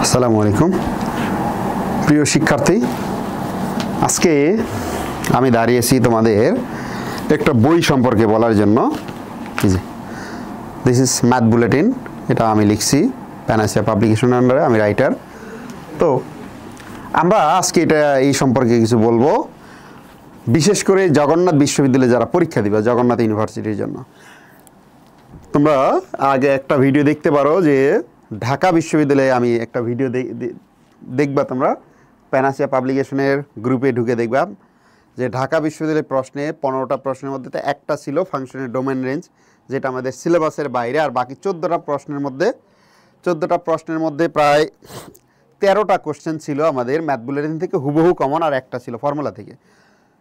আসসালামু আলাইকুম প্রিয় শিক্ষার্থী, আজকে আমি দাঁড়িয়েছি তোমাদের একটা বই সম্পর্কে বলার জন্য। দিস ইজ ম্যাথ বুলেটিন, এটা আমি লিখছি প্যানাসিয়া পাবলিকেশনের আন্ডারে, আমি রাইটার। তো আমরা আজকে এই সম্পর্কে কিছু বলবো, বিশেষ করে জগন্নাথ বিশ্ববিদ্যালয়ে যারা পরীক্ষা দিবা, জগন্নাথ ইউনিভার্সিটির জন্য। তোমরা আগে একটা ভিডিও দেখতে পারো যে ঢাকা বিশ্ববিদ্যালয়ে আমি একটা ভিডিও দেখবা, তোমরা প্যানাসিয়া পাবলিকেশনের গ্রুপে ঢুকে দেখবা যে ঢাকা বিশ্ববিদ্যালয়ের প্রশ্নে 15টা প্রশ্নের মধ্যে একটা ছিল ফাংশনের ডোমেন রেঞ্জ, যেটা আমাদের সিলেবাসের বাইরে। আর বাকি 14টা প্রশ্নের মধ্যে প্রায় 13টা কোশ্চেন ছিল আমাদের ম্যাথ বুলেটিন থেকে হুবহু কমন, আর একটা ছিল ফর্মুলা থেকে।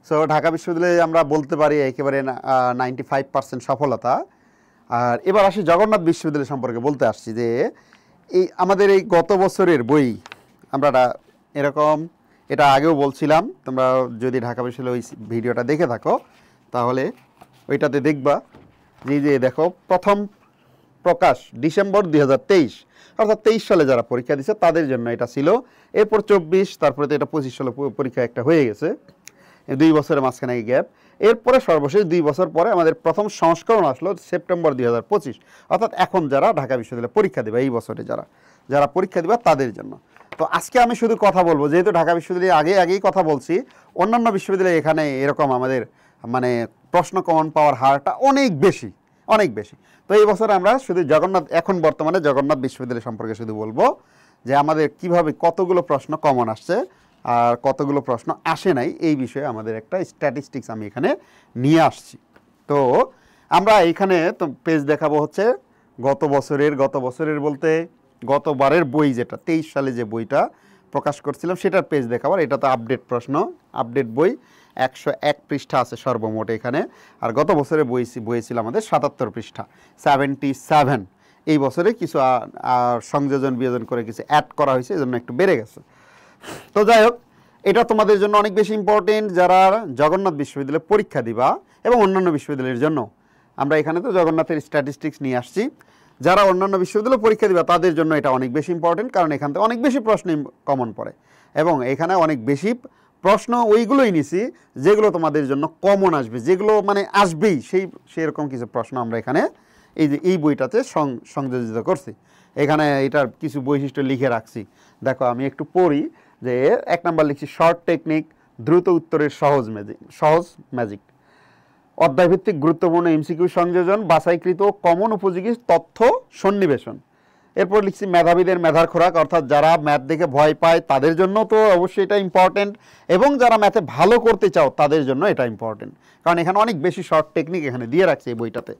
সো ঢাকা বিশ্ববিদ্যালয়ে আমরা বলতে পারি একেবারে 95% সফলতা। আর এবার আসি জগন্নাথ বিশ্ববিদ্যালয় সম্পর্কে বলতে আসছি যে আমাদের এই গত বছরের বই আমরা এরকম, এটা আগেও বলছিলাম, তোমরা যদি ঢাকা বিশ্ববিদ্যালয় ওই ভিডিওটা দেখে থাকো তাহলে ওইটাতে দেখবা যে দেখো প্রথম প্রকাশ ডিসেম্বর 2023, অর্থাৎ 23 সালে যারা পরীক্ষা দিচ্ছে তাদের জন্য এটা ছিল। এরপর 24, তারপরে তো এটা 25 সালে পরীক্ষা একটা হয়ে গেছে, 2 বছরের মাঝখানে গ্যাপ। এরপরে সর্বশেষ 2 বছর পরে আমাদের প্রথম সংস্করণ আসলো সেপ্টেম্বর 2025, অর্থাৎ এখন যারা ঢাকা বিশ্ববিদ্যালয়ে পরীক্ষা দেবে, এই বছরে যারা পরীক্ষা দেবে তাদের জন্য। তো আজকে আমি শুধু কথা বলবো, যেহেতু ঢাকা বিশ্ববিদ্যালয়ে আগেই কথা বলছি, অন্যান্য বিশ্ববিদ্যালয়ে এখানে এরকম আমাদের প্রশ্ন কমন পাওয়ার হারটা অনেক বেশি। তো এই বছর আমরা শুধু এখন বর্তমানে জগন্নাথ বিশ্ববিদ্যালয় সম্পর্কে শুধু বলবো যে আমাদের কিভাবে কতগুলো প্রশ্ন কমন আসছে আর কতগুলো প্রশ্ন আসে নাই, এই বিষয়ে আমাদের একটা স্ট্যাটিস্টিক্স আমি এখানে নিয়ে আসছি। তো আমরা এইখানে তো পেজ দেখাবো হচ্ছে গত বছরের বলতে গতবারের বই, যেটা 23 সালে যে বইটা প্রকাশ করছিলাম সেটার পেজ দেখাবার। এটা তো আপডেট বই, 101 পৃষ্ঠা আছে সর্বমোট এখানে। আর গত বছরের বই ছিল আমাদের 77 পৃষ্ঠা, 77। এই বছরে কিছু সংযোজন বিয়োজন করে কিছু অ্যাড করা হয়েছে, এই জন্য একটু বেড়ে গেছে। তো যাই হোক, এটা তোমাদের জন্য অনেক বেশি ইম্পর্টেন্ট যারা জগন্নাথ বিশ্ববিদ্যালয়ে পরীক্ষা দিবা এবং অন্যান্য বিশ্ববিদ্যালয়ের জন্য। আমরা এখানে তো জগন্নাথের স্ট্যাটিস্টিক্স নিয়ে আসছি। যারা অন্যান্য বিশ্ববিদ্যালয়ে পরীক্ষা দিবা তাদের জন্য এটা অনেক বেশি ইম্পর্টেন্ট, কারণ এখান থেকে অনেক বেশি প্রশ্ন কমন পড়ে এবং এখানে অনেক বেশি প্রশ্ন ওইগুলোই নিছি যেগুলো তোমাদের জন্য কমন আসবে, যেগুলো আসবেই, সেরকম কিছু প্রশ্ন আমরা এখানে এই বইটাতে সংযোজিত করছি। এখানে এটার কিছু বৈশিষ্ট্য লিখে রাখছি, দেখো আমি একটু পড়ি। যে 1 নাম্বার লিখছি শর্ট টেকনিক, দ্রুত উত্তরের সহজ ম্যাজিক, অধ্যায়ভিত্তিক গুরুত্বপূর্ণ এমসিকিউ সংযোজন, বাছাইকৃত কমন উপযোগী তথ্য সন্নিবেশন। এরপর লিখছি মেধাবীদের মেধার খোরাক, অর্থাৎ যারা ম্যাথ দেখে ভয় পায় তাদের জন্য তো অবশ্যই এটা ইম্পর্টেন্ট, এবং যারা ম্যাথে ভালো করতে চাও তাদের জন্য এটা ইম্পর্টেন্ট, কারণ এখানে অনেক বেশি শর্ট টেকনিক এখানে দিয়ে রাখছে এই বইটাতে।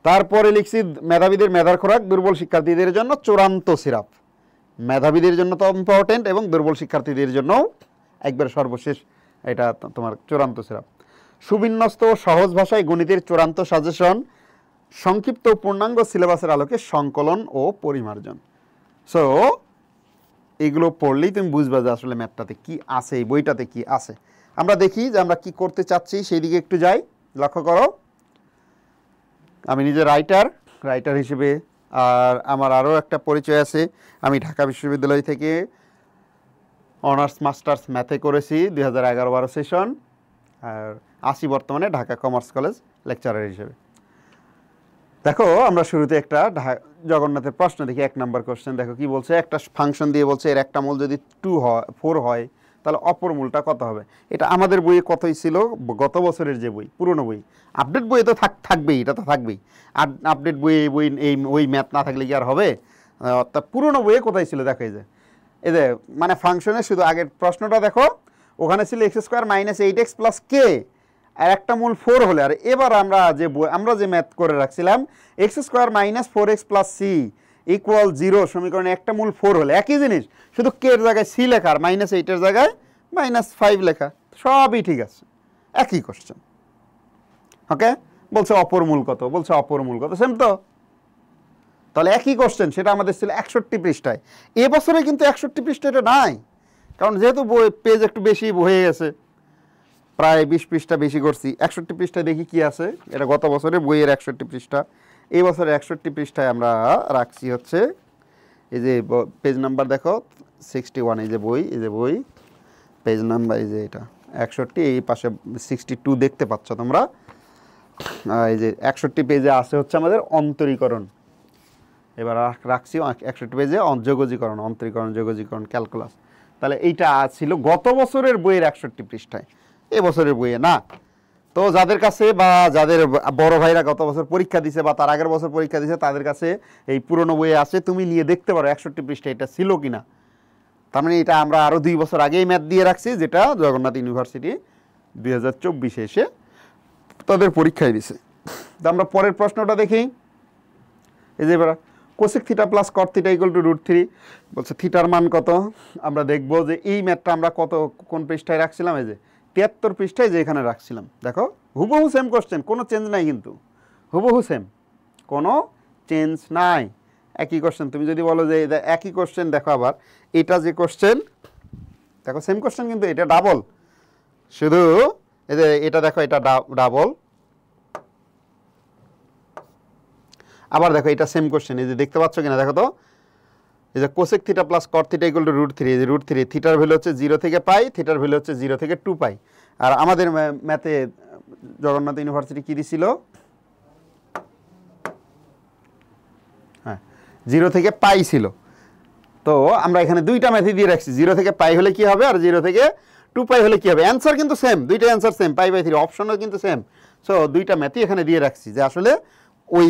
তারপরে লিখছি মেধাবীদের মেধার খোরাক, দুর্বল শিক্ষার্থীদের জন্য চূড়ান্ত সিরাপ। মেধাবীদের জন্য তো ইম্পর্টেন্ট এবং দুর্বল শিক্ষার্থীদের জন্যও একবার সর্বশেষ এটা তোমার চূড়ান্ত সিরাপ। সুবিন্যস্ত সহজ ভাষায় গণিতের চূড়ান্ত সাজেশন, সংক্ষিপ্ত পূর্ণাঙ্গ সিলেবাসের আলোকে সংকলন ও পরিমার্জন। সো এগুলো পড়লেই তুমি বুঝবা যে আসলে ম্যাথটাতে কি আছে, এই বইটাতে কি আছে। আমরা দেখি যে আমরা কি করতে চাচ্ছি, সেই দিকে একটু যাই। লক্ষ্য করো, আমি নিজে রাইটার হিসেবে, আর আমার আরও একটা পরিচয় আছে, আমি ঢাকা বিশ্ববিদ্যালয় থেকে অনার্স মাস্টার্স ম্যাথে করেছি 2011-12 সেশন, আর আসি বর্তমানে ঢাকা কমার্স কলেজ লেকচারার হিসেবে। দেখো আমরা শুরুতে একটা জগন্নাথের প্রশ্ন দেখি। 1 নাম্বার কোশ্চেন দেখো কি বলছে। একটা ফাংশন দিয়ে বলছে এর একটা মূল যদি 4 হয় তাহলে অপর মূলটা কত হবে। এটা আমাদের বইয়ে কতই ছিল, গত বছরের যে বই, পুরনো বই। আপডেট বইয়ে তো থাকবেই, এটা তো থাকবেই। আর আপডেট বইয়ে ওই ম্যাথ না থাকলে কি আর হবে। অর্থাৎ পুরনো বইয়ে কোথায় ছিল দেখো, এই যে ফাংশনের শুধু আগের প্রশ্নটা দেখো, ওখানে ছিল x² - 8x + k, আর একটা মূল 4 হলে। আর এবার আমরা যে ম্যাথ করে রাখছিলাম x² - 4x + c = 0 সমীকরণে একটা মূল 4 হলে, একই জিনিস, শুধু k এর জায়গায় c লেখা আর -8 এর জায়গায় -5 লেখা, সবই ঠিক আছে, একই কোশ্চেন। ওকে, বলছে অপর মূল কত, সেম তো, তাহলে একই কোশ্চেন। সেটা আমাদের ছিল 61 পৃষ্ঠায়। এবছরে কিন্তু 61 পৃষ্ঠা এটা নাই, কারণ যেহেতু পেজ একটু বেশি হয়ে গেছে, প্রায় 20 পৃষ্ঠা বেশি করছি। 61 পৃষ্ঠায় দেখি কি আছে। এটা গত বছরের বইয়ের 61 পৃষ্ঠা, এই বছরে 61 পৃষ্ঠায় আমরা রাখছি হচ্ছে এই যে পেজ নাম্বার দেখো 61, এই যে বই পেজ নাম্বার এই যে এটা 61, এই পাশে 62 দেখতে পাচ্ছ তোমরা। এই যে 61 পেজে আছে হচ্ছে আমাদের অন্তরীকরণ। এবার রাখছি 61 পেজে যোগজীকরণ, অন্তরীকরণ, যোগজীকরণ, ক্যালকুলাস। তাহলে এইটা ছিল গত বছরের বইয়ের 61 পৃষ্ঠায়, এ বছরের বইয়ে না। তো যাদের কাছে বা যাদের বড় ভাইরা গত বছর পরীক্ষা দিছে বা তার আগের বছর পরীক্ষা দিছে তাদের কাছে এই পুরনো বইয়ে আছে, তুমি নিয়ে দেখতে পারো 61 পৃষ্ঠা এটা ছিল কিনা। তার মানে এটা আমরা আরও 2 বছর আগেই ম্যাথ দিয়ে রাখছি, যেটা জগন্নাথ ইউনিভার্সিটি 2024 এসে তাদের পরীক্ষায় দিছে। তো আমরা পরের প্রশ্নটা দেখি। এই যে এবার cosec theta plus cot theta equal to √3 বলছে থিটার মান কত। আমরা দেখব যে এই ম্যাথটা আমরা কোন পৃষ্ঠায় রাখছিলাম, এই যে 73 পৃষ্ঠায় যে এখানে রাখছিলাম। দেখো হুবহু সেম কোশ্চেন, কোনো চেঞ্জ নাই, কিন্তু হুবহু সেম, কোনো চেঞ্জ নাই, একই কোশ্চেন। তুমি যদি বলো যে একই কোশ্চেন, দেখো আবার এটা যে কোশ্চেন, দেখো সেম কোশ্চেন কিন্তু এটা ডাবল, শুধু এই যে এটা দেখো এটা ডাবল, আবার দেখো এটা সেম কোশ্চেন, এই যে দেখতে পাচ্ছ কিনা দেখো তো। এই যে cosec theta plus cot theta equal to √3, এই যে √3, থিটার ভ্যালু হচ্ছে 0 থেকে পাই, থিটার ভ্যালু হচ্ছে 0 থেকে 2 পাই। আর আমাদের ম্যাথে জগন্নাথ ইউনিভার্সিটি কি দিছিল, হ্যাঁ 0 থেকে পাই ছিল। তো আমরা এখানে দুইটা ম্যাথই দিয়ে রাখছি, 0 থেকে পাই হলে কি হবে আর 0 থেকে 2 পাই হলে কি হবে। অ্যান্সার কিন্তু সেম, দুইটা অ্যান্সার সেম, π/3, অপশনও কিন্তু সেম। সো দুইটা ম্যাথই এখানে দিয়ে রাখছি, যে আসলে ওই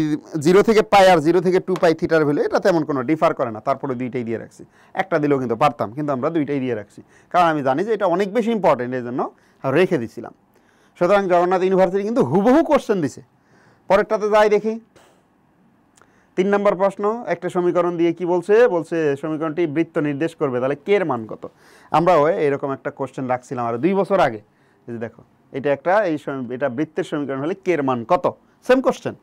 0 থেকে পাই আর 0 থেকে 2 পাই থিটার ভ্যালু এটা তেমন কোনো ডিফার করে না, তারপরে দুইটাই দিয়ে রাখছি। একটা দিলেও কিন্তু পারতাম, কিন্তু আমরা দুইটাই দিয়ে রাখছি, কারণ আমি জানি যে এটা অনেক বেশি ইম্পর্টেন্ট, এই জন্য রেখে দিছিলাম। সুতরাং জগন্নাথ ইউনিভার্সিটি কিন্তু হুবহু কোশ্চেন দিছে। পরেরটাতে যাই দেখি। 3 নম্বর প্রশ্ন, একটা সমীকরণ দিয়ে কি বলছে, সমীকরণটি বৃত্ত নির্দেশ করবে, তাহলে কে এর মান কত। আমরাও এরকম একটা কোশ্চেন রাখছিলাম আর 2 বছর আগে। এই যে দেখো এটা একটা এটা বৃত্তের সমীকরণ হলে কে এর মান কত, সেম কোশ্চেন।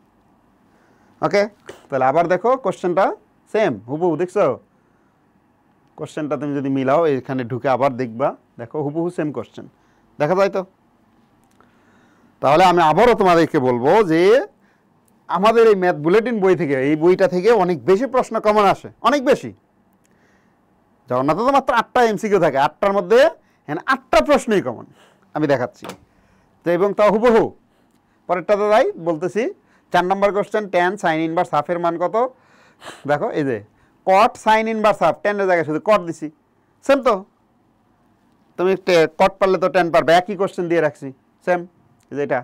ওকে, তাহলে আবার দেখো কোশ্চেনটা সেম হুবহু, দেখছো কোশ্চেনটা তুমি যদি মিলাও এখানে ঢুকে আবার দেখবা, দেখো হুবহু সেম কোশ্চেন দেখা যায় তো। তাহলে আমি আবারও তোমাদেরকে বলবো যে আমাদের এই ম্যাথ বুলেটিন বই থেকে, এই বইটা থেকে অনেক বেশি প্রশ্ন কমন আসে, অনেক বেশি। জগন্নাথে তো মাত্র 8টা এমসিকিউ থাকে, 8টার মধ্যে 8টা প্রশ্নই কমন, আমি দেখাচ্ছি তো, এবং তাও হুবহু। পরেরটাতে যাই, বলতেছি 4 নম্বর কোশ্চেন, tan sin ইনভার্স হাফের মান কত। দেখো এই যে cot sin inverse half, tan এর জায়গায় শুধু cot দিছি, সেম তো। তুমি cot পারলে তো tan পারবে, একই কোশ্চেন দিয়ে রাখছি, সেম এই যে এটা।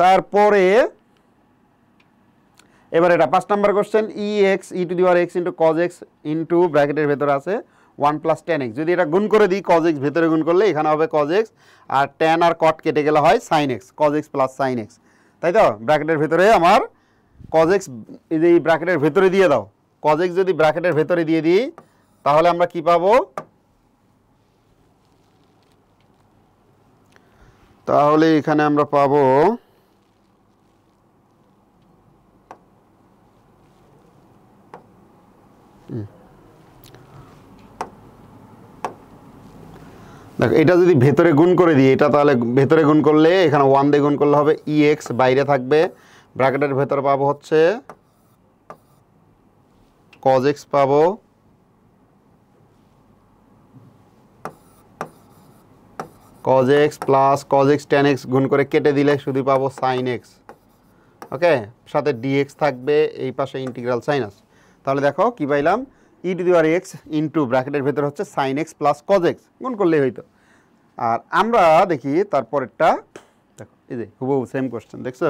তারপরে এবার এটা 5 নম্বর question, ex e⁻x * cos x into ব্র্যাকেটের ভেতরে আছে 1 + tan x। যদি এটা গুণ করে দিই, cos x ভেতরে গুণ করলে এখানে হবে cos x, আর tan আর cot কেটে গেলে হয় sin x, cos x + sin x, তাই তো। ব্র্যাকেটের ভেতরে আমার cos x, এই যে ব্র্যাকেটের ভেতরে দিয়ে দাও, cos x যদি ব্র্যাকেটের ভেতরে দিয়ে দিই তাহলে আমরা কি পাবো, তাহলে এখানে আমরা পাবো দেখো এটা যদি ভেতরে গুণ করে দিই, এটা তাহলে ভেতরে গুণ করলে এখানে 1 দিয়ে গুণ করলে হবে ex, বাইরে থাকবে, ব্র্যাকেটের ভেতরে পাবো হচ্ছে cos x পাবো, cos x plus cos x tan x গুণ করে কেটে দিলে শুধু পাবো sin x। ওকে, সাথে dx থাকবে, এই পাশে ইন্টিগ্রাল সাইনাস। তাহলে দেখো কি পাইলাম, e⁻x ইন্টু ব্র্যাকেটের ভেতর হচ্ছে sin x plus cos x, গুণ করলেই হইতো। আর আমরা দেখি তারপরেরটা, দেখো এই যে হুবহু সেম কোশ্চেন, দেখছো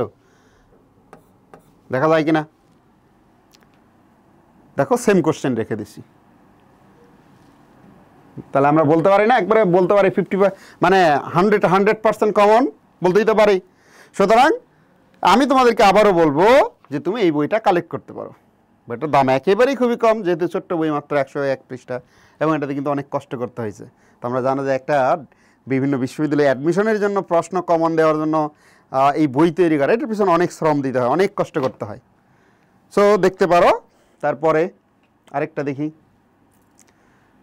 দেখা যায় কিনা, দেখো সেম কোশ্চেন রেখে দিছি। তাহলে আমরা বলতে পারি না, একবারে বলতে পারি 50 মানে 100% কমন বলতেই তো পারি। সুতরাং আমি তোমাদেরকে আবারও বলবো যে তুমি এই বইটা কালেক্ট করতে পারো। বইটার দাম একেবারেই খুবই কম, যেহেতু ছোট্ট বই, মাত্র 101 পৃষ্ঠা, এবং এটাতে কিন্তু অনেক কষ্ট করতে হয়েছে। তো আমরা জানো যে একটা বিভিন্ন বিশ্ববিদ্যালয়ে অ্যাডমিশনের জন্য প্রশ্ন কমন দেওয়ার জন্য এই বই তৈরি করা, এটার পিছনে অনেক শ্রম দিতে হয়, অনেক কষ্ট করতে হয়। সো দেখতে পারো। তারপরে আরেকটা দেখি,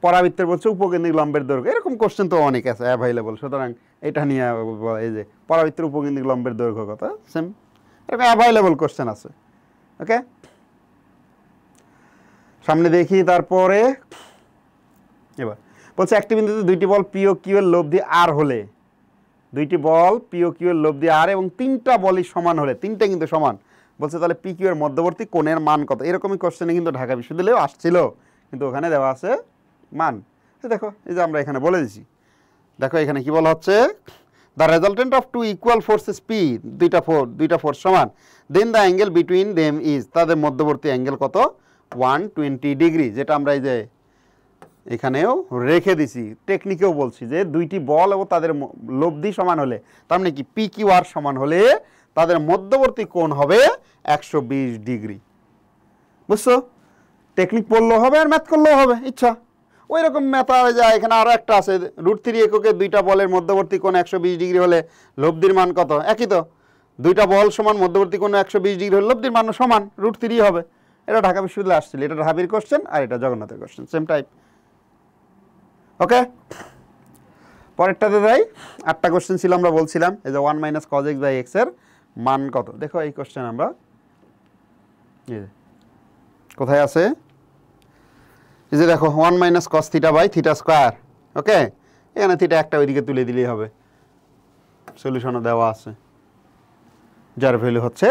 পরাবৃত্তের বলছে উপকেন্দ্রিক লম্বের দৈর্ঘ্য, এরকম কোশ্চেন তো অনেক আছে অ্যাভেলেবল। সুতরাং এটা নিয়ে এই যে পরাবৃত্তের উপকেন্দ্রিক লম্বের দৈর্ঘ্য কত, সেম এরকম অ্যাভেলেবল কোশ্চেন আছে। ওকে, সামনে দেখি তারপরে এবার বলছে একটি বিন্দুতে দুইটি বল পি ও কিউ এর লব্ধি আর হলে, দুইটি বল পি ও কিউ এর লব্ধি আর এবং তিনটা বলই সমান হলে, তিনটা কিন্তু সমান, বলছে তাহলে পি কিউ এর মধ্যবর্তী কোণের মান কত। এরকমই কোশ্চেনে কিন্তু ঢাকা বিশ্ববিদ্যালয়েও আসছিল, কিন্তু ওখানে দেওয়া আছে মান। দেখো এই যে আমরা এখানে বলে দিছি, দেখো এখানে কি বলা হচ্ছে, the resultant of two equal forces P, দুইটা ফোর্স সমান, then the angle between them is, তাদের মধ্যবর্তী অ্যাঙ্গেল কত 120 ডিগ্রি, যেটা আমরা এই যে এখানেও রেখে দিছি, টেকনিকেও বলছি যে দুইটি বল এবং তাদের লব্ধি সমান হলে, তার মানে কি পি কিউ আর সমান হলে তাদের মধ্যবর্তী কোণ হবে 120 ডিগ্রি। বুঝছো? টেকনিক পড়লেও হবে আর ম্যাথ করলেও হবে, ইচ্ছা ওই রকম ম্যাথ যায়। এখানে আরও একটা আছে, √3 এককে দুইটা বলের মধ্যবর্তী কোণ 120 ডিগ্রি হলে লব্ধির মান কত, একই তো, দুইটা বল সমান মধ্যবর্তী কোণ 120 ডিগ্রি হলে লব্ধির মান সমান √3 হবে। এটা ঢাকা বিশ্ববিদ্যালয়ে আসছিল, এটা ঢাবির কোশ্চেন আর এটা জগন্নাথের কোশ্চেন, সেম টাইপ। ওকে, পরেরটাতে যাই। 8টা কোশ্চেন ছিল, আমরা বলছিলাম এই যে 1 - cos x / x এর মান কত। দেখো এই কোশ্চেন আমরা কোথায় আছে, এই যে দেখো 1 - cos θ / θ²। ওকে, এখানে থিটা একটা ওইদিকে তুলে দিলেই হবে, সলিউশনও দেওয়া আছে, যার ভ্যালু হচ্ছে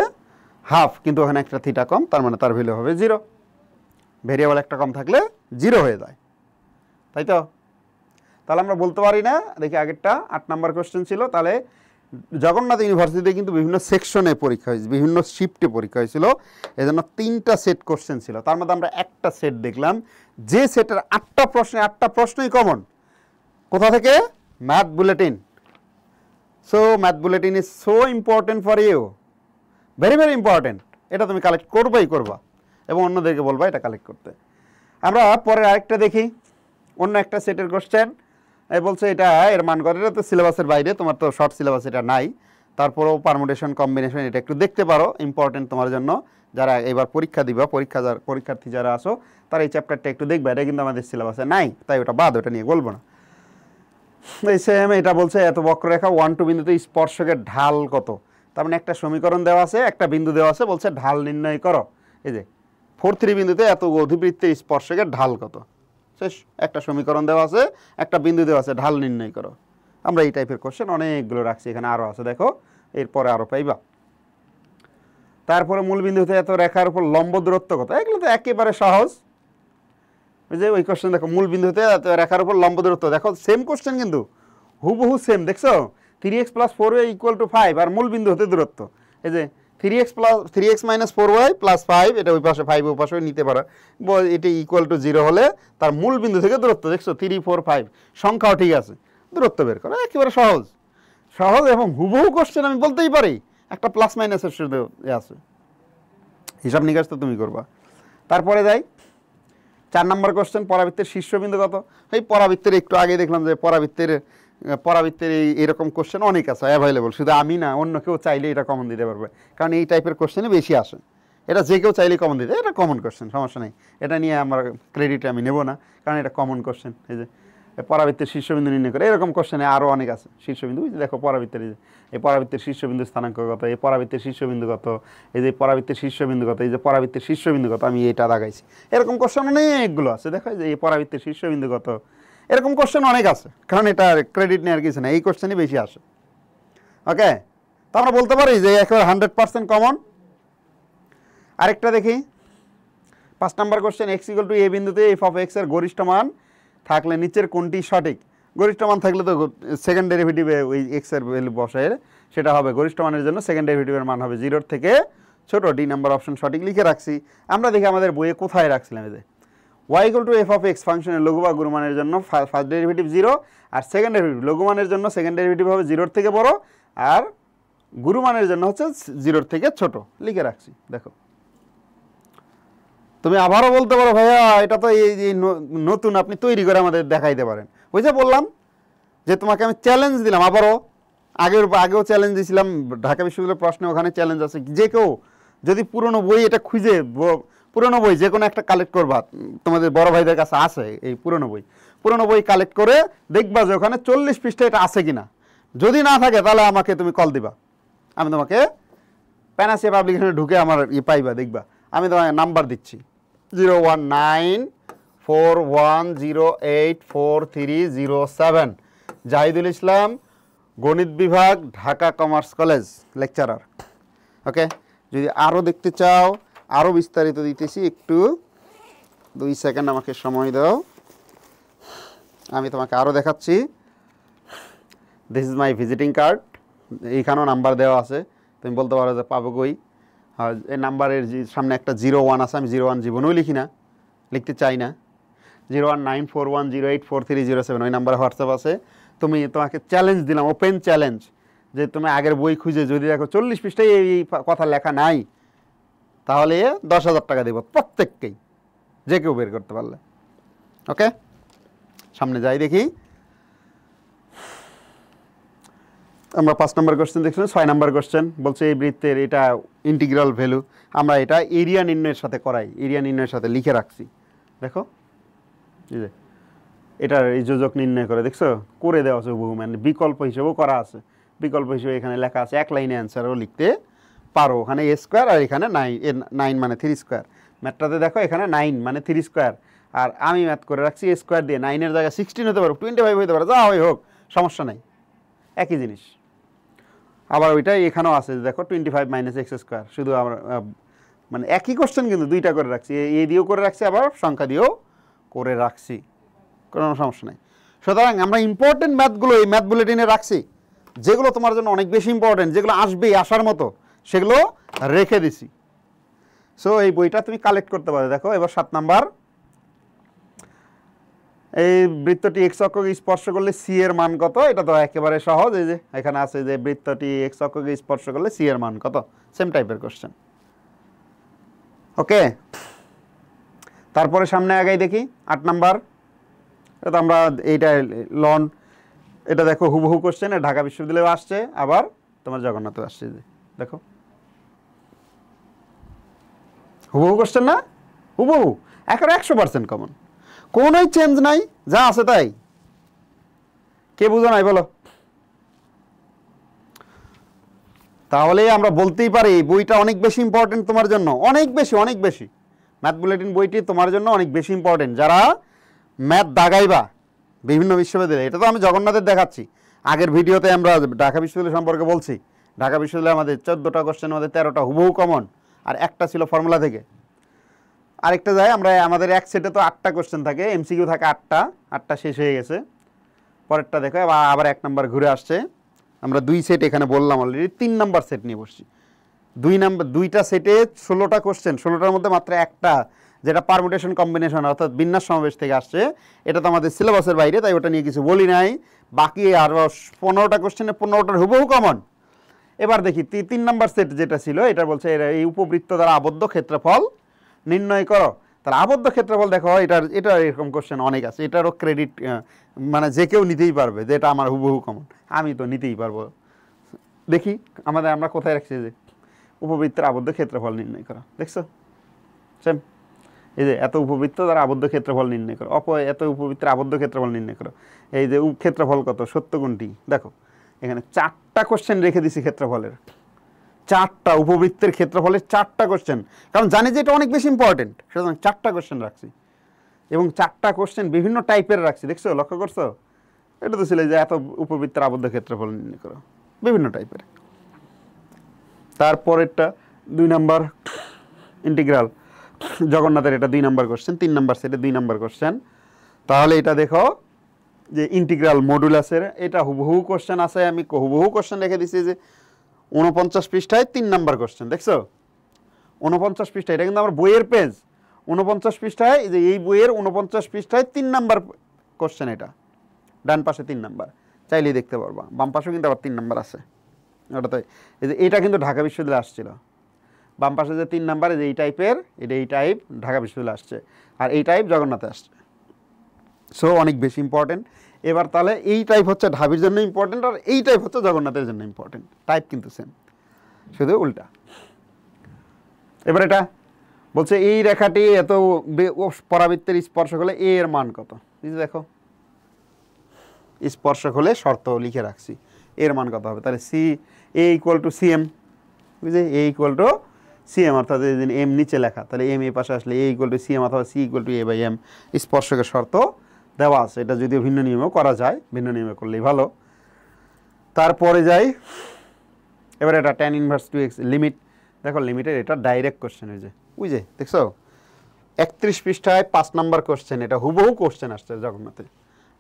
হাফ, কিন্তু ওখানে একটা থিটা কম, তার মানে তার ভ্যালু হবে 0। ভেরিয়েবল একটা কম থাকলে 0 হয়ে যায়, তাই তো? তাহলে আমরা বলতে পারি না, দেখি আগেরটা 8 নাম্বার কোশ্চেন ছিল, তাহলে জগন্নাথ ইউনিভার্সিটিতে কিন্তু বিভিন্ন সেকশনে পরীক্ষা হয়েছে, বিভিন্ন শিফটে পরীক্ষা হয়েছিল, এই জন্য 3টা সেট কোশ্চেন ছিল, তার মধ্যে আমরা একটা সেট দেখলাম, যে সেটের 8টা প্রশ্নে 8টা প্রশ্নই কমন। কোথা থেকে? Math bulletin. So math bulletin is so important for you, very very important. এটা তুমি কালেক্ট করবাই করবা এবং অন্যদেরকে বলবা এটা কালেক্ট করতে। আমরা পরে আরেকটা দেখি, অন্য একটা সেটের কোশ্চেন বলছে এটা এর মান কত, এটা তো সিলেবাসের বাইরে, তোমার তো শর্ট সিলেবাস এটা নাই, তারপরেও পারমুটেশন কম্বিনেশন এটা একটু দেখতে পারো, ইম্পর্টেন্ট তোমার জন্য, যারা এবার পরীক্ষা দিবা, পরীক্ষার্থী যারা আসো তারা এই চ্যাপ্টারটা একটু দেখবে, এটা কিন্তু আমাদের সিলেবাসে নাই, তাই ওটা বাদ, ওটা নিয়ে বলবো না। এই সেম এটা বলছে এত বক্ররেখা 1, 2 বিন্দুতে স্পর্শকের ঢাল কত। তার মানে একটা সমীকরণ দেওয়া আছে, একটা বিন্দু দেওয়া আছে, বলছে ঢাল নির্ণয় করো। এই যে 4, 3 বিন্দুতে এত অধিবৃত্তের স্পর্শকের ঢাল কত, শেষ। একটা সমীকরণ দেওয়া আছে, একটা বিন্দু দেওয়া আছে, ঢাল নির্ণয় করো। আমরা এই টাইপের কোশ্চেন অনেকগুলো রাখছি, এখানে আরও আছে, দেখো এরপরে আরও পাইবা। তারপরে মূল বিন্দুতে এত রেখার উপর লম্ব দূরত্ব কত, এগুলো তো একেবারে সহজ। ওই যে ওই কোশ্চেন দেখো, মূল বিন্দুতে এত রেখার উপর লম্ব দূরত্ব, দেখো সেম কোশ্চেন কিন্তু হুবহু সেম, দেখছো 3x + 4y = 5, আর মূল বিন্দু হতে দূরত্ব এই যে 3x - 4y + 5, এটা ওই পাশে 5 ওই পাশে নিতে পারো, এটা = 0 হলে তার মূল বিন্দু থেকে দূরত্ব, দেখছো 3, 4, 5 সংখ্যাও ঠিক আছে, দূরত্ব বের করো, একেবারে সহজ সহজ এবং হুবহু কোশ্চেন আমি বলতেই পারি, একটা প্লাস মাইনাসের শুধু আছে, হিসাব নিকাশ তো তুমি করবা। তারপরে যাই 4 নম্বর কোশ্চেন, পরাবৃত্তের শীর্ষবিন্দু কত। এই পরাবৃত্তের একটু আগে দেখলাম যে পরাবৃত্তের এরকম কোশ্চেন অনেক আছে অ্যাভেলেবল, শুধু আমি না, অন্য কেউ চাইলে এটা কমন দিতে পারবে, কারণ এই টাইপের কোশ্চেনে বেশি আসে, এটা যে কেউ চাইলে কমন দিতে, এটা কমন কোশ্চেন, সমস্যা নেই, এটা নিয়ে আমার ক্রেডিট আমি নেব না, কারণ এটা কমন কোশ্চেন। এই যে পরাবৃত্তের শীর্ষবিন্দু নির্ণয় করে, এরকম কোশ্চেনে আরও অনেক আছে শীর্ষবিন্দু, দেখো পরাবৃত্তের এই পরাবৃত্তের শীর্ষবিন্দু স্থানাঙ্ক কত, এই পরাবৃত্তের শীর্ষবিন্দু কত, এই যে পরাবৃত্তের শীর্ষবিন্দু কত, এই যে পরাবৃত্তের শীর্ষবিন্দু কত, আমি এটা লাগাইছি, এরকম কোশ্চেন অনেকগুলো আছে, দেখো যে এই পরাবৃত্তের শীর্ষবিন্দু কত, এরকম কোশ্চেন অনেক আছে, কারণ এটা ক্রেডিট নেওয়ার কিছু না, এই কোশ্চেনই বেশি আসে। ওকে, তো আমরা বলতে পারি যে একেবারে 100% কমন। আরেকটা দেখি 5 নম্বর কোশ্চেন, x = a বিন্দুতে f(x) এর গরিষ্ঠ মান থাকলে নিচের কোনটি সঠিক। গরিষ্ঠ মান থাকলে তো সেকেন্ড ডেরিভেটিভে ওই এক্স এর ভ্যালু বসায়, সেটা হবে গরিষ্ঠ মানের জন্য সেকেন্ড ডেরিভেটিভের মান হবে 0 থেকে ছোট, ডি নাম্বার অপশন সঠিক লিখে রাখছি। আমরা দেখি আমাদের বইয়ে কোথায় রাখছিলাম, এই যে y = f(x) ফাংশনের লঘু বা গুরু মানের জন্য ফার্স্ট ডেরিভেটিভ 0, আর সেকেন্ড ডেরিভেটিভ লঘু মানের জন্য সেকেন্ড ডেরিভেটিভ হবে 0 থেকে বড়, আর গুরু মানের জন্য হচ্ছে 0 থেকে ছোট, লিখে রাখছি। দেখো তুমি আবারও বলতে পারো ভাইয়া এটা তো এই নতুন, আপনি তৈরি করে আমাদের দেখাইতে পারেন। ওই যে বললাম যে তোমাকে আমি চ্যালেঞ্জ দিলাম, আবারও আগেও চ্যালেঞ্জ দিয়েছিলাম, ঢাকা বিশ্ববিদ্যালয়ের প্রশ্নে ওখানে চ্যালেঞ্জ আছে, যে কেউ যদি পুরনো বই এটা খুঁজে, পুরনো বই যে কোনো একটা কালেক্ট করবা, তোমাদের বড় ভাইদের কাছে আছে এই পুরনো বই কালেক্ট করে দেখবা যে ওখানে 40 পৃষ্ঠা এটা আছে কিনা, যদি না থাকে তাহলে আমাকে তুমি কল দিবা, আমি তোমাকে প্যানাসিয়া পাবলিকেশনে ঢুকে আমার পাইবা, দেখবা আমি তোমাকে নাম্বার দিচ্ছি, 01941084307 জাহিদুল ইসলাম, গণিত বিভাগ, ঢাকা কমার্স কলেজ, লেকচারার। ওকে, যদি আরও দেখতে চাও, আরও বিস্তারিত দিতেছি, একটু 2 সেকেন্ড আমাকে সময় দাও, আমি তোমাকে আরও দেখাচ্ছি। This is my visiting card, এইখানেও নাম্বার দেওয়া আছে, তুমি বলতে পারো যে পাবো কই। আর এই নাম্বারের সামনে একটা 01 আছে, আমি 01 জীবনেও লিখি না, লিখতে চাই না। 01941084307 ওই নাম্বারে হোয়াটসঅ্যাপ আছে। তোমাকে চ্যালেঞ্জ দিলাম, ওপেন চ্যালেঞ্জ, যে তুমি আগের বই খুঁজে যদি দেখো 40 পৃষ্ঠায় এই কথা লেখা নাই, তাহলে 10,000 টাকা দেব প্রত্যেককেই, যে কেউ বের করতে পারলে। ওকে, সামনে যাই দেখি। আমরা 5 নম্বর কোশ্চেন দেখছি, 6 নম্বর কোশ্চেন বলছে এই বৃত্তের এটা ইন্টিগ্রাল ভ্যালু, আমরা এটা এরিয়া নির্ণয়ের সাথে করাই, এরিয়া নির্ণয়ের সাথে লিখে রাখছি। দেখো এই যে এটার এই যোজক নির্ণয় করে, দেখছো করে দেওয়া আছে বহু, মানে বিকল্প হিসেবেও করা আছে। বিকল্প হিসেবে এখানে লেখা আছে, এক লাইনে অ্যান্সারও লিখতে পারো। ওখানে a স্কোয়ার আর এখানে 9 মানে 3 স্কোয়ার। ম্যাথটাতে দেখো এখানে 9 মানে 3 স্কোয়ার, আর আমি ম্যাথ করে রাখছি a স্কোয়ার দিয়ে। 9-এর জায়গায় 16 হতে পারে, 25 হতে পারে, যা হয় হোক সমস্যা নাই, একই জিনিস। আবার ওইটাই এখানেও আছে, দেখো 25 - x স্কোয়ার, শুধু আমরা মানে একই কোশ্চেন কিন্তু দুইটা করে রাখছি, এ দিয়েও করে রাখছি, আবার সংখ্যা দিয়েও করে রাখছি, কোনো সমস্যা নেই। সুতরাং আমরা ইম্পর্টেন্ট ম্যাথগুলো এই ম্যাথ বুলেটিনে রাখছি, যেগুলো তোমার জন্য অনেক বেশি ইম্পর্টেন্ট, যেগুলো আসবেই, আসার মতো, সেগুলো রেখে দিছি। সো এই বইটা তুমি কালেক্ট করতে পারো। দেখো এবার 7 নাম্বার, এই বৃত্তটি এক্স অক্ষকে স্পর্শ করলে সি এর মান কত? এটা তো একেবারে সহজ, এই যে এখানে আছে যে বৃত্তটি এক্স অক্ষকে স্পর্শ করলে সি এর মান কত, সেম টাইপের কোশ্চেন। ওকে, তারপরে সামনে আগাই দেখি 8 নাম্বার। এটা তো আমরা এইটা লন, এটা দেখো হুবহু কোশ্চেন, ঢাকা বিশ্ববিদ্যালয়ে আসছে, আবার তোমার জগন্নাথে আসছে, যে দেখো হুবহু কোশ্চেন না, হুবহু, একেবারে 100% কমন, কোনোই চেঞ্জ নাই, যা আছে তাই। কে বুঝো নাই বলো? তাহলে আমরা বলতেই পারি বইটা অনেক বেশি ইম্পর্টেন্ট তোমার জন্য, অনেক বেশি, অনেক বেশি। ম্যাথ বুলেটিন বইটি তোমার জন্য অনেক বেশি ইম্পর্টেন্ট, যারা ম্যাথ দাগাইবা বিভিন্ন বিশ্ববিদ্যালয়ে। এটা তো আমি জগন্নাথের দেখাচ্ছি, আগের ভিডিওতে আমরা ঢাকা বিশ্ববিদ্যালয় সম্পর্কে বলছি। ঢাকা বিশ্ববিদ্যালয়ে আমাদের 14টা কোশ্চেন, আমাদের 13টা হুবহু কমন, আর একটা ছিল ফর্মুলা থেকে। আরেকটা যায়, আমরা আমাদের এক সেটে তো 8টা কোশ্চেন থাকে, এমসিকিউ থাকে 8টা শেষ হয়ে গেছে। পরেরটা দেখো আবার 1 নাম্বার ঘুরে আসছে। আমরা 2 সেট এখানে বললাম অলরেডি, 3 নাম্বার সেট নিয়ে বসছি। 2টা সেটে 16টা কোশ্চেন, 16টার মধ্যে মাত্র একটা, যেটা পারমুটেশন কম্বিনেশন অর্থাৎ বিন্যাস সমাবেশ থেকে আসছে, এটা তো আমাদের সিলেবাসের বাইরে, তাই ওটা নিয়ে কিছু বলি নাই। বাকি আর 15টা কোশ্চেনে 15টার হুবহু কমন। এবার দেখি 3 নাম্বার সেট যেটা ছিল, এটা বলছে এই উপবৃত্ত দ্বারা আবদ্ধ ক্ষেত্রফল নির্ণয় করো। তাহলে আবদ্ধ ক্ষেত্রফল দেখো, এটা এরকম কোশ্চেন অনেক আছে, এটারও ক্রেডিট মানে যে কেউ নিতেই পারবে, যে এটা আমার হুবহু কমন, আমি তো নিতেই পারবো। দেখি আমরা কোথায় রাখছি, যে উপবৃত্তের আবদ্ধ ক্ষেত্রফল নির্ণয় করা, দেখছো সেম, এই যে এত উপবৃত্ত দ্বারা আবদ্ধ ক্ষেত্রফল নির্ণয় করো, এত উপবৃত্তের আবদ্ধ ক্ষেত্রফল নির্ণয় করো। এই যে ক্ষেত্রফল কত, 70 গুণটি, দেখো এখানে 4টা কোশ্চেন রেখে দিছি ক্ষেত্রফলের, 4টা উপবৃত্তের ক্ষেত্রফলের 4টা কোশ্চেন, কারণ জানি যে এটা অনেক বেশি ইম্পর্টেন্ট, সুতরাং 4টা কোশ্চেন রাখছি, এবং 4টা কোশ্চেন বিভিন্ন টাইপের রাখছি, দেখছো, লক্ষ্য করছো? এটা তো ছিল যে এত উপবৃত্তের আবদ্ধ ক্ষেত্রফল নির্ণয় করো, বিভিন্ন টাইপের। তারপরেরটা 2 নাম্বার ইন্টিগ্রাল, জগন্নাথের এটা 2 নাম্বার কোশ্চেন, 3 নাম্বার সেটে 2 নাম্বার কোশ্চেন। তাহলে এটা দেখো যে ইন্টিগ্রাল মডুলাসের, এটা হুবহু কোশ্চেন আছে, আমি হুবহু কোশ্চেন রেখে দিছি, যে 49 পৃষ্ঠায় 3 নাম্বার কোশ্চেন, দেখছো 49 পৃষ্ঠায়, এটা কিন্তু আমার বইয়ের পেজ, 49 পৃষ্ঠায়, যে এই বইয়ের 49 পৃষ্ঠায় 3 নাম্বার কোশ্চেন, এটা ডান পাশে 3 নাম্বার, চাইলেই দেখতে পারবা, বাম পাশেও কিন্তু আবার 3 নাম্বার আছে। ওটাতে এটা কিন্তু ঢাকা বিশ্ববিদ্যালয়ে আসছিল, বাম পাশে যে 3 নাম্বার, যে এই টাইপের, এই টাইপ ঢাকা বিশ্ববিদ্যালয়ে আসছে, আর এই টাইপ জগন্নাথে আসছে। সো অনেক বেশি ইম্পর্টেন্ট। এবার তাহলে এই টাইপ হচ্ছে ঢাবির জন্য ইম্পর্টেন্ট, আর এই টাইপ হচ্ছে জগন্নাথের জন্য ইম্পর্টেন্ট, টাইপ কিন্তু সেম, শুধু উল্টা। এবার এটা বলছে এই রেখাটি এত পরাবৃত্তের স্পর্শক হলে এ এর মান কত, দেখো স্পর্শক হলে শর্ত লিখে রাখছি, এর মান কত হবে, তাহলে এ ইকুয়াল টু সিএম, বুঝলি, এ ইকুয়াল টু সিএম অর্থাৎ যদি এম নিচে লেখা তাহলে এম এই পাশে আসলে এ ইকুয়াল টু সিএম অথবা C equal to A by M স্পর্শকের শর্ত দেওয়া আছে। এটা যদিও ভিন্ন নিয়মেও করা যায়, ভিন্ন নিয়মে করলেই ভালো। তারপরে যাই এবার এটা tan ইনভার্স 2x লিমিট, দেখো লিমিটের এটা ডাইরেক্ট কোশ্চেন হয়েছে, ওই যে দেখছো 31 পৃষ্ঠায় 5 নাম্বার কোশ্চেন, এটা হুবহু কোশ্চেন আসছে জগন্নাথে।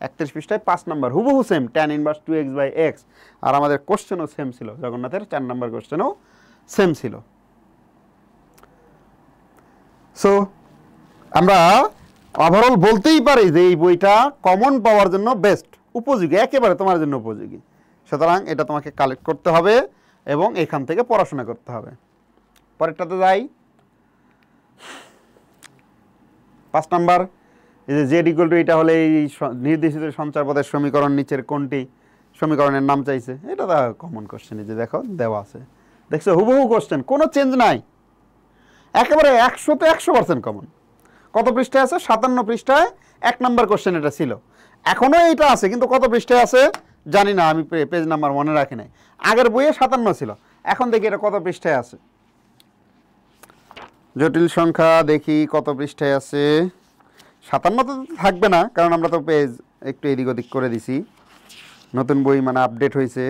31 পৃষ্ঠায় 5 নাম্বার হুবহু same tan inverse 2x by x, আর আমাদের কোশ্চেনও সেম ছিল, জগন্নাথের 4 নাম্বার কোশ্চেনও সেম ছিল। সো আমরা ওভারঅল বলতেই পারি যে এই বইটা কমন পাওয়ার জন্য বেস্ট, উপযোগী, একেবারে তোমার জন্য উপযোগী। সুতরাং এটা তোমাকে কালেক্ট করতে হবে এবং এখান থেকে পড়াশোনা করতে হবে। পরেরটাতে যাই, 5 নাম্বার, এই যে জেড ইকুয়াল টু এটা হলে এই নির্দেশিত সঞ্চার পদের সমীকরণ নিচের কোনটি, সমীকরণের নাম চাইছে, এটা তো কমন কোশ্চেন, এই যে দেখো দেওয়া আছে, দেখছো হুবহু কোশ্চেন, কোনো চেঞ্জ নাই, একেবারে 100-তে 100% কমন। কত পৃষ্ঠায় আছে? 57 পৃষ্ঠায় 1 নাম্বার কোশ্চেন এটা ছিল, এখনও এইটা আছে, কিন্তু কত পৃষ্ঠায় আছে জানি না, আমি পেজ নাম্বার মনে রাখি নাই। আগের বইয়ে 57 ছিল, এখন দেখি এটা কত পৃষ্ঠায় আছে। জটিল সংখ্যা দেখি কত পৃষ্ঠায় আছে। 57 তো থাকবে না, কারণ আমরা তো পেজ একটু এদিক ওদিক করে দিছি, নতুন বই মানে আপডেট হয়েছে।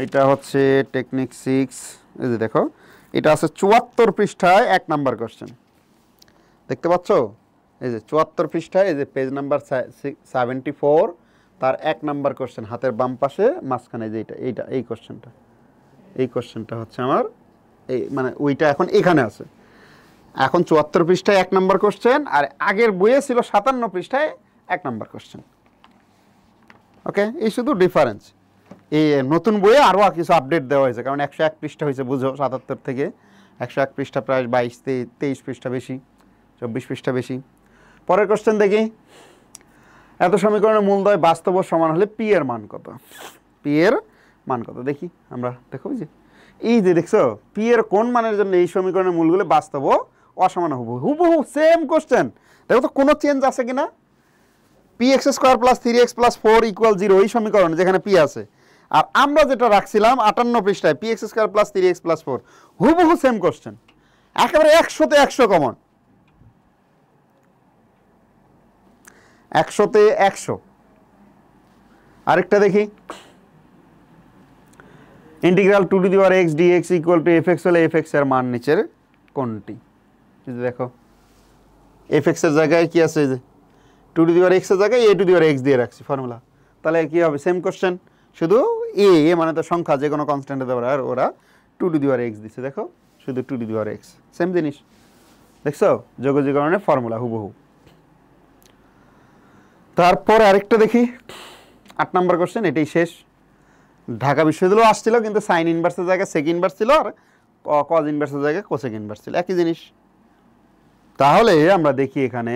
এটা হচ্ছে টেকনিক 6, এই যে দেখো এটা আছে 74 পৃষ্ঠায় 1 নাম্বার কোশ্চেন, দেখতে পাচ্ছ? এই যে 74 পৃষ্ঠায়, এই যে পেজ নাম্বার 74, তার 1 নাম্বার কোশ্চেন হাতের বাম পাশে মাঝখানে, যে এইটা এই কোশ্চেনটা হচ্ছে আমার এই মানে ওইটা এখন এখানে আছে। এখন 74 পৃষ্ঠায় 1 নাম্বার কোশ্চেন, আর আগের বইয়ে ছিল 57 পৃষ্ঠায় 1 নাম্বার কোশ্চেন। ওকে, এই শুধু ডিফারেন্স। এই নতুন বইয়ে আরও কিছু আপডেট দেওয়া হয়েছে, কারণ 101 পৃষ্ঠা হয়েছে, বুঝো 77 থেকে 101 পৃষ্ঠা, প্রায় 22-23 পৃষ্ঠা বেশি, 24 পৃষ্ঠা বেশি। পরের কোশ্চেন দেখি, এত সমীকরণের মূলদ্বয় বাস্তব ও সমান হলে পি এর মান কত? পি এর মান কত দেখি আমরা, দেখো এই যে দেখছো পি এর কোন মানের জন্য এই সমীকরণের মূলগুলো বাস্তব ও অসমান হুবহু সেম কোশ্চেন, দেখো তো কোনো চেঞ্জ আছে কিনা। P x square plus 3x plus 4 equal 0, এই সমীকরণ যেখানে পি আছে, আর আমরা যেটা রাখছিলাম 58 পৃষ্ঠায় P x square plus 3x plus 4, হুবহু সেম কোশ্চেন, একেবারে 100-তে 100 কমন, 100-তে 100। আরেকটা দেখি, integral 2 to the power x dx equal to fx হলে fx এর মান নিচের কোনটি? দেখো fx এর জায়গায় কি আছে, যে 2 টু দি পাওয়ার x এর জায়গায় a to the power x দিয়ে রাখছি ফর্মুলা, তাহলে কি হবে? সেম কোশ্চেন, শুধু a মানে তো সংখ্যা, যে কোনো কনস্ট্যান্ট হতে পারে, আর ওরা 2 টু দি পাওয়ার x দিচ্ছে, দেখো শুধু 2 to the power x, same জিনিস, দেখছো যোগজীকরণের ফর্মুলা হুবহু। তারপর আরেকটা দেখি, 8 নাম্বার কোশ্চেন, এটাই শেষ। ঢাকা বিশ্ববিদ্যালয় আসছিল, কিন্তু সাইন ইনভার্সের জায়গায় সেক ইনভার্স ছিল, আর কজ ইনভার্সের জায়গায় কোসেক ইনভার্স ছিল, একই জিনিস। তাহলে আমরা দেখি এখানে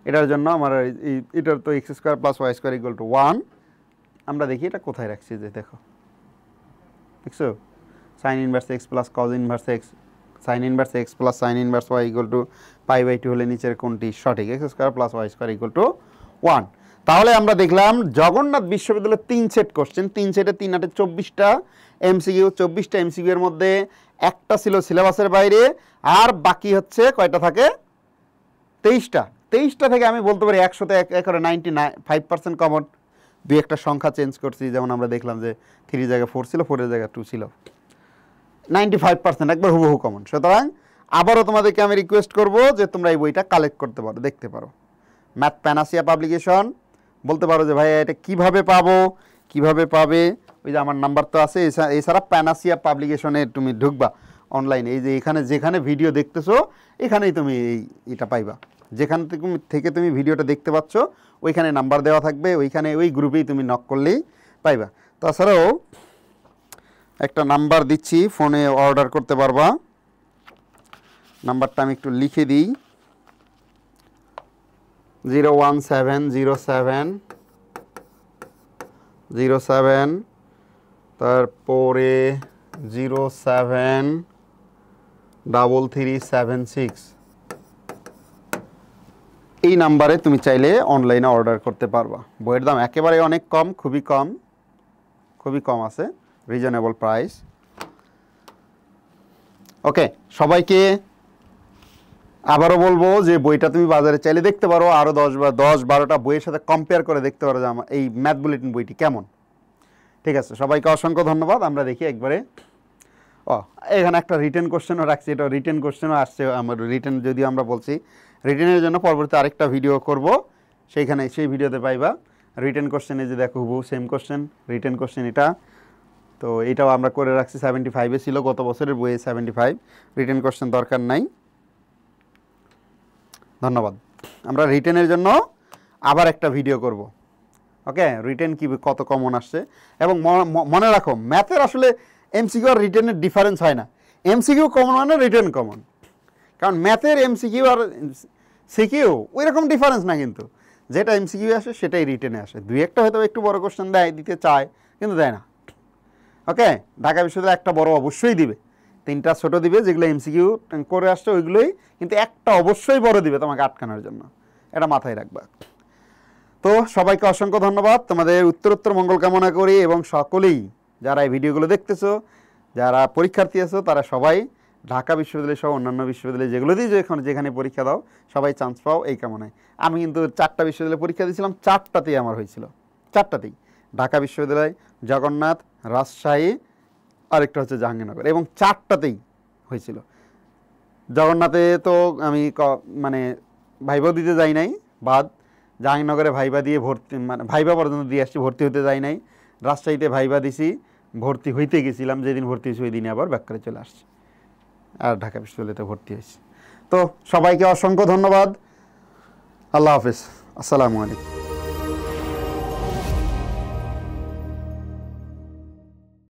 এটার জন্য আমার এটার তো x square plus y square equal to 1, আমরা দেখি এটা কোথায় রাখছি, যে দেখো দেখছো sine inverse x plus cos inverse x, sine inverse x plus sine inverse y equal to π/2 হলে নিচের কোনটি সঠিক? X square plus y square equal to 1। তাহলে আমরা দেখলাম জগন্নাথ বিশ্ববিদ্যালয়ের 3 সেট কোশ্চেন, 3 সেটে 3 8 24টা এমসিকিউ, 24টা এমসিকিউ এর মধ্যে একটা ছিল সিলেবাসের বাইরে, আর বাকি হচ্ছে কয়টা থাকে? 23টা। 23টা থেকে আমি বলতে পারি 100-তে একেবারে 95% কমন, দুই একটা সংখ্যা চেঞ্জ করছি, যেমন আমরা দেখলাম যে 3 জায়গায় 4 ছিল, 4 এর জায়গায় 2 ছিল, 95% একবার হুবহু কমন। সুতরাং আবারও তোমাদেরকে আমি রিকোয়েস্ট করব যে তোমরা এই বইটা কালেক্ট করতে পারো, দেখতে পারো। ম্যাথ প্যানাসিয়া পাবলিকেশন, বলতে পারো যে ভাই এটা কিভাবে পাবো, কিভাবে পাবে, ওই যে আমার নাম্বার তো আছে। এছাড়া প্যানাসিয়া পাবলিকেশনে তুমি ঢুকবা অনলাইনে, এই যে এখানে যেখানে ভিডিও দেখতেছো এখানেই তুমি এটা পাইবা, যেখান থেকে তুমি ভিডিওটা দেখতে পাচ্ছ ওইখানে নাম্বার দেওয়া থাকবে, ওইখানে ওই গ্রুপেই তুমি নক করলেই পাইবা। তাছাড়াও একটা নাম্বার দিচ্ছি, ফোনে অর্ডার করতে পারবা, নাম্বারটা আমি একটু লিখে দিই, 01707 তারপরে 073376, এই নাম্বারে তুমি চাইলে অনলাইনে অর্ডার করতে পারবা। বইয়ের দাম একেবারে অনেক কম, খুবই কম আছে, রিজনেবল প্রাইস। ওকে, সবাইকে আবারও বলবো যে বইটা তুমি বাজারে চাইলে দেখতে পারো, আরও 10-12টা বইয়ের সাথে কম্পেয়ার করে দেখতে পারো যে আমার এই ম্যাথ বুলেটিন বইটি কেমন। ঠিক আছে, সবাইকে অসংখ্য ধন্যবাদ। আমরা দেখি একবারে, এখানে একটা রিটেন কোশ্চেনও রাখছি, এটা রিটেন কোশ্চেনও আসছে আমার। রিটেন যদিও আমরা বলছি রিটেনের জন্য পরবর্তী আরেকটা ভিডিও করব, সেইখানে সেই ভিডিওতে পাইবা রিটেন কোশ্চেনে যে দেখো হুবহু সেম কোশ্চেন, রিটেন কোশ্চেন এটা। তো এটাও আমরা করে রাখছি, 75-এ ছিল গত বছরের বইয়ে 75, রিটেন কোশ্চেন দরকার নাই। ধন্যবাদ। আমরা রিটেনের জন্য আবার একটা ভিডিও করব। ওকে, রিটেন কি কত কমন আসছে। এবং মনে রাখো ম্যাথের আসলে এমসিকিউ আর রিটেনের ডিফারেন্স হয় না। এমসিকিউ কমন মানে রিটেন কমন, কারণ ম্যাথের এমসিকিউ আর সিকিউ ওই রকম ডিফারেন্স না, কিন্তু যেটা এমসিকিউ আসে সেটাই রিটেনে আসে। দুই একটা হয়তো একটু বড় কোশ্চেন দেয়, দিতে চায় কিন্তু দেয় না। ওকে, ঢাকা বিশ্ববিদ্যালয় একটা বড় অবশ্যই দিবে, 3টা ছোট দিবে যেগুলো এমসিকিউ করে আসছে ওইগুলোই, কিন্তু একটা অবশ্যই বড় দিবে তোমাকে আটকানোর জন্য, এটা মাথায় রাখবা। তো সবাইকে অসংখ্য ধন্যবাদ, তোমাদের উত্তরোত্তর মঙ্গল কামনা করি। এবং সকলেই যারা এই ভিডিওগুলো দেখতেছো, যারা পরীক্ষার্থী আছো, তারা সবাই ঢাকা বিশ্ববিদ্যালয় সহ অন্যান্য বিশ্ববিদ্যালয় যেগুলোতেই যেখানে পরীক্ষা দাও সবাই চান্স পাও এই কামনায়। আমি কিন্তু 4টা বিশ্ববিদ্যালয়ে পরীক্ষা দিয়েছিলাম, 4টাতেই আমার হয়েছিল, 4টাতেই। ঢাকা বিশ্ববিদ্যালয়, জগন্নাথ, রাজশাহী, আরেকটা হচ্ছে জাহাঙ্গীরনগর, এবং 4টাতেই হয়েছিল। জগন্নাথে তো আমি মানে ভাইভাও দিতে যাই নাই, বাদ। জাহাঙ্গীরনগরে ভাইবা দিয়ে ভর্তি, মানে ভাইবা পর্যন্ত দিয়ে আসছি, ভর্তি হতে যাই নাই। রাজশাহীতে ভাইবা দিছি, ভর্তি হইতে গেছিলাম, যেদিন ভর্তি হয়েছি ওই দিনে আবার ব্যাক করে চলে আসছি, আর ঢাকা বিশ্ববিদ্যালয়তে ভর্তি হয়েছি। তো সবাইকে অসংখ্য ধন্যবাদ, আল্লাহ হাফেজ, আসসালামু আলাইকুম।